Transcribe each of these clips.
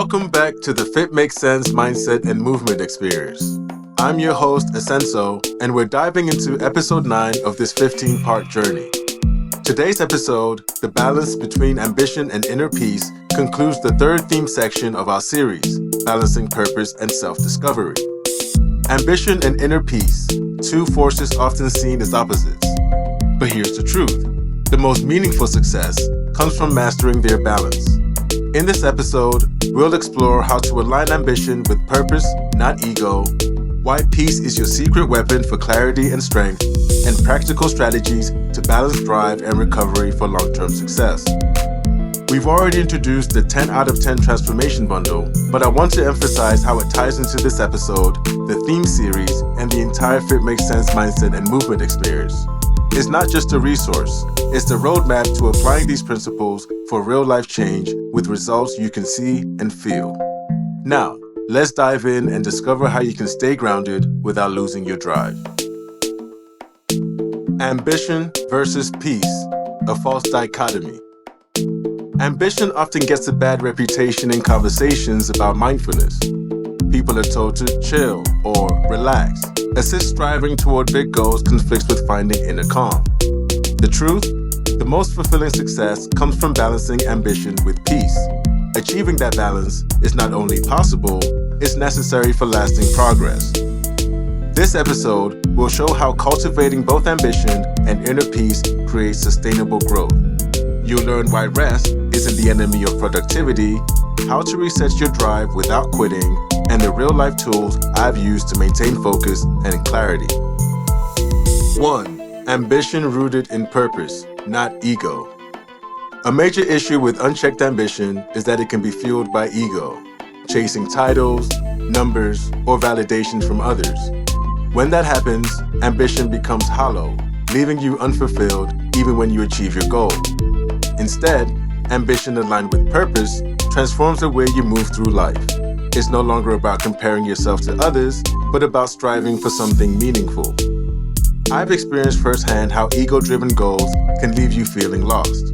Welcome back to the Fitmakesenz mindset and movement experience. I'm your host, Asenso, and we're diving into episode 9 of this 15-part journey. Today's episode, The Balance Between Ambition and Inner Peace, concludes the third theme section of our series, Balancing Purpose and Self-Discovery. Ambition and inner peace, two forces often seen as opposites. But here's the truth. The most meaningful success comes from mastering their balance. In this episode, we'll explore how to align ambition with purpose, not ego, why peace is your secret weapon for clarity and strength, and practical strategies to balance drive and recovery for long-term success. We've already introduced the 10 out of 10 transformation bundle, but I want to emphasize how it ties into this episode, the theme series, and the entire Fitmakesenz mindset and movement experience. It's not just a resource, it's the roadmap to applying these principles for real-life change with results you can see and feel. Now, let's dive in and discover how you can stay grounded without losing your drive. Ambition versus peace, a false dichotomy. Ambition often gets a bad reputation in conversations about mindfulness. People are told to chill or relax, as if striving toward big goals conflicts with finding inner calm. The truth? The most fulfilling success comes from balancing ambition with peace. Achieving that balance is not only possible, it's necessary for lasting progress. This episode will show how cultivating both ambition and inner peace creates sustainable growth. You'll learn why rest isn't the enemy of productivity, how to reset your drive without quitting, and the real-life tools I've used to maintain focus and clarity. 1. Ambition rooted in purpose, not ego. A major issue with unchecked ambition is that it can be fueled by ego, chasing titles, numbers, or validation from others. When that happens, ambition becomes hollow, leaving you unfulfilled even when you achieve your goal. Instead, ambition aligned with purpose transforms the way you move through life. It's no longer about comparing yourself to others, but about striving for something meaningful. I've experienced firsthand how ego-driven goals can leave you feeling lost.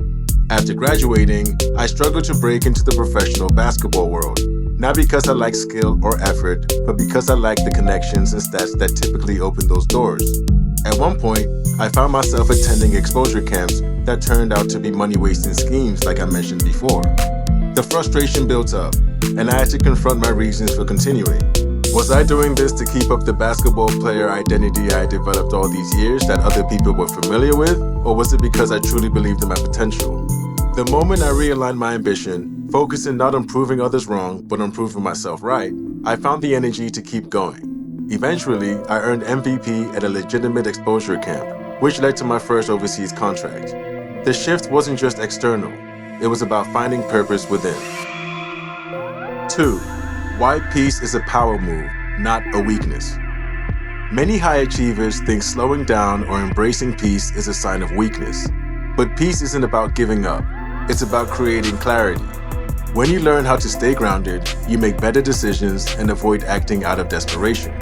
After graduating, I struggled to break into the professional basketball world, not because I lack skill or effort, but because I lacked the connections and stats that typically open those doors. At one point, I found myself attending exposure camps that turned out to be money-wasting schemes like I mentioned before. The frustration built up, and I had to confront my reasons for continuing. Was I doing this to keep up the basketball player identity I developed all these years that other people were familiar with, or was it because I truly believed in my potential? The moment I realigned my ambition, focusing not on proving others wrong, but on proving myself right, I found the energy to keep going. Eventually, I earned MVP at a legitimate exposure camp, which led to my first overseas contract. The shift wasn't just external, it was about finding purpose within. 2. Why peace is a power move, not a weakness. Many high achievers think slowing down or embracing peace is a sign of weakness. But peace isn't about giving up, it's about creating clarity. When you learn how to stay grounded, you make better decisions and avoid acting out of desperation.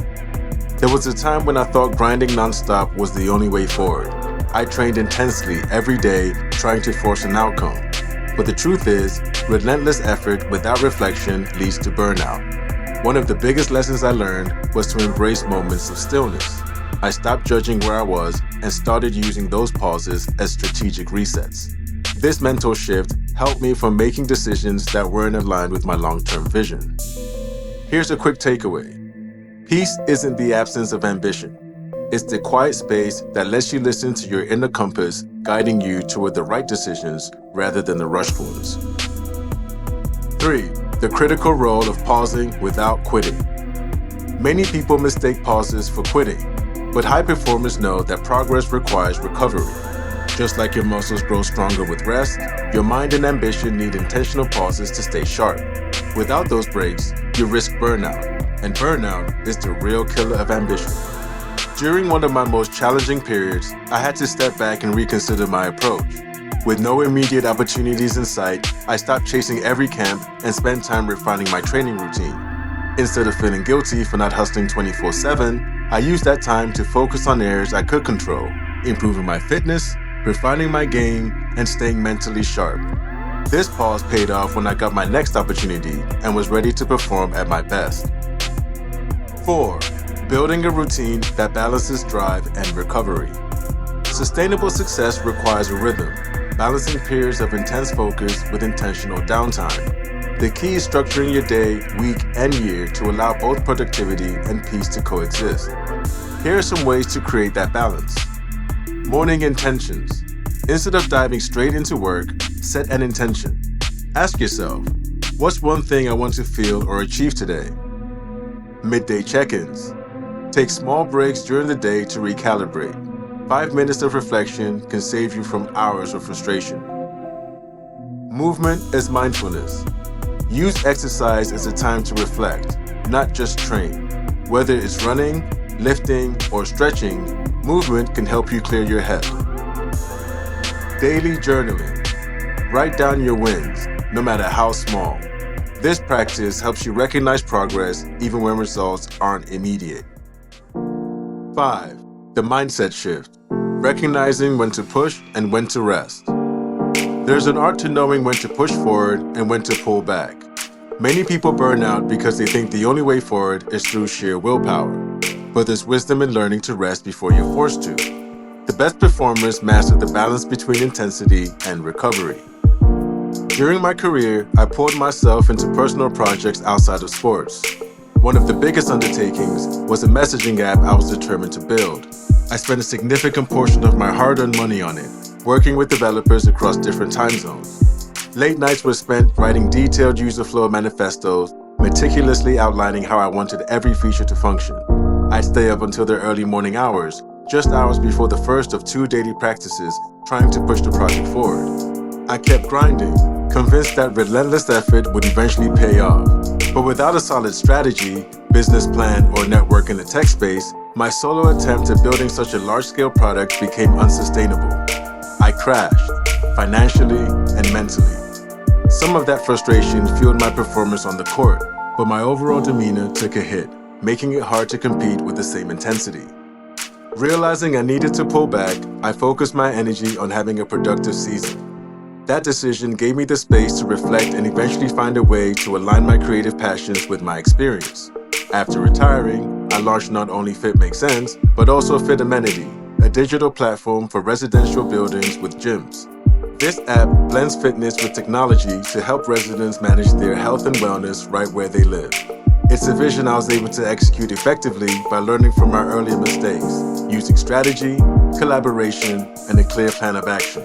There was a time when I thought grinding nonstop was the only way forward. I trained intensely every day, trying to force an outcome. But the truth is, relentless effort without reflection leads to burnout. One of the biggest lessons I learned was to embrace moments of stillness. I stopped judging where I was and started using those pauses as strategic resets. This mental shift helped me from making decisions that weren't aligned with my long-term vision. Here's a quick takeaway. Peace isn't the absence of ambition. It's the quiet space that lets you listen to your inner compass, guiding you toward the right decisions rather than the rushed ones. 3. The critical role of pausing without quitting. Many people mistake pauses for quitting, but high performers know that progress requires recovery. Just like your muscles grow stronger with rest, your mind and ambition need intentional pauses to stay sharp. Without those breaks, you risk burnout, and burnout is the real killer of ambition. During one of my most challenging periods, I had to step back and reconsider my approach. With no immediate opportunities in sight, I stopped chasing every camp and spent time refining my training routine. Instead of feeling guilty for not hustling 24/7, I used that time to focus on areas I could control, improving my fitness, refining my game, and staying mentally sharp. This pause paid off when I got my next opportunity and was ready to perform at my best. 4. Building a routine that balances drive and recovery. Sustainable success requires a rhythm, balancing periods of intense focus with intentional downtime. The key is structuring your day, week, and year to allow both productivity and peace to coexist. Here are some ways to create that balance. Morning intentions. Instead of diving straight into work, set an intention. Ask yourself, what's one thing I want to feel or achieve today? Midday check-ins. Take small breaks during the day to recalibrate. 5 minutes of reflection can save you from hours of frustration. Movement is mindfulness. Use exercise as a time to reflect, not just train. Whether it's running, lifting, or stretching, movement can help you clear your head. Daily journaling. Write down your wins, no matter how small. This practice helps you recognize progress even when results aren't immediate. 5. The mindset shift. Recognizing when to push and when to rest. There's an art to knowing when to push forward and when to pull back. Many people burn out because they think the only way forward is through sheer willpower. But there's wisdom in learning to rest before you're forced to. The best performers master the balance between intensity and recovery. During my career, I poured myself into personal projects outside of sports. One of the biggest undertakings was a messaging app I was determined to build. I spent a significant portion of my hard-earned money on it, working with developers across different time zones. Late nights were spent writing detailed user flow manifestos, meticulously outlining how I wanted every feature to function. I'd stay up until the early morning hours, just hours before the first of 2 daily practices, trying to push the project forward. I kept grinding, convinced that relentless effort would eventually pay off. But without a solid strategy, business plan, or network in the tech space, my solo attempt at building such a large-scale product became unsustainable. I crashed, financially and mentally. Some of that frustration fueled my performance on the court, but my overall demeanor took a hit, making it hard to compete with the same intensity. Realizing I needed to pull back, I focused my energy on having a productive season. That decision gave me the space to reflect and eventually find a way to align my creative passions with my experience. After retiring, I launched not only Fitmakesenz, but also Fit Amenity, a digital platform for residential buildings with gyms. This app blends fitness with technology to help residents manage their health and wellness right where they live. It's a vision I was able to execute effectively by learning from my earlier mistakes, using strategy, collaboration, and a clear plan of action.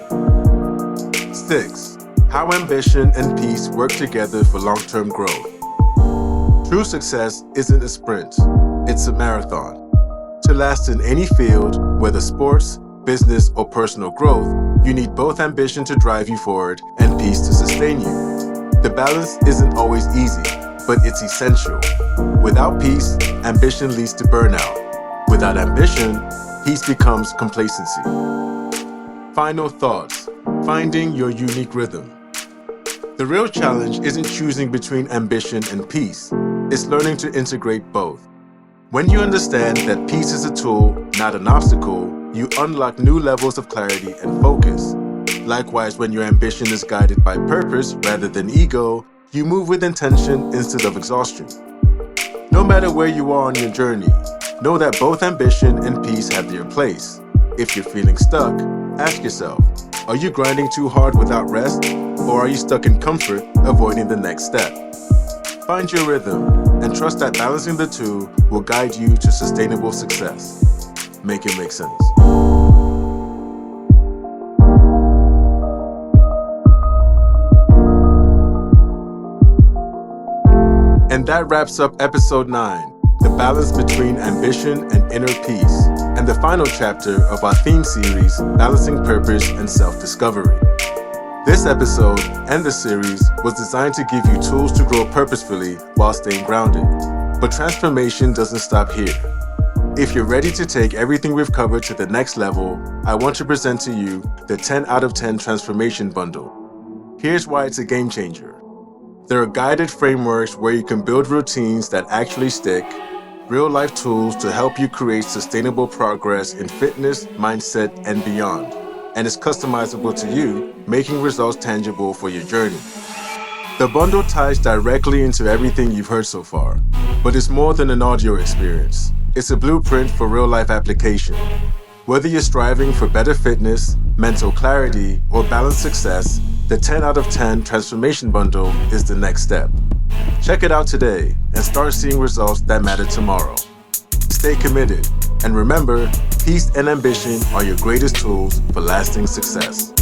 6. How ambition and peace work together for long-term growth. True success isn't a sprint, it's a marathon. To last in any field, whether sports, business, or personal growth, you need both ambition to drive you forward and peace to sustain you. The balance isn't always easy, but it's essential. Without peace, ambition leads to burnout. Without ambition, peace becomes complacency. Final thoughts. Finding your unique rhythm. The real challenge isn't choosing between ambition and peace. It's learning to integrate both. When you understand that peace is a tool, not an obstacle, you unlock new levels of clarity and focus. Likewise, when your ambition is guided by purpose rather than ego, you move with intention instead of exhaustion. No matter where you are on your journey, know that both ambition and peace have their place. If you're feeling stuck, ask yourself, are you grinding too hard without rest, or are you stuck in comfort, avoiding the next step? Find your rhythm and trust that balancing the two will guide you to sustainable success. Make it make sense. And that wraps up episode 9, the balance between ambition and inner peace, and the final chapter of our theme series, Balancing Purpose and Self-Discovery. This episode and the series was designed to give you tools to grow purposefully while staying grounded. But transformation doesn't stop here. If you're ready to take everything we've covered to the next level, I want to present to you the 10 out of 10 Transformation Bundle. Here's why it's a game changer. There are guided frameworks where you can build routines that actually stick, real-life tools to help you create sustainable progress in fitness, mindset, and beyond, and is customizable to you, making results tangible for your journey. The bundle ties directly into everything you've heard so far, but it's more than an audio experience. It's a blueprint for real-life application. Whether you're striving for better fitness, mental clarity, or balanced success, the 10 out of 10 Transformation Bundle is the next step. Check it out today and start seeing results that matter tomorrow. Stay committed, and remember, peace and ambition are your greatest tools for lasting success.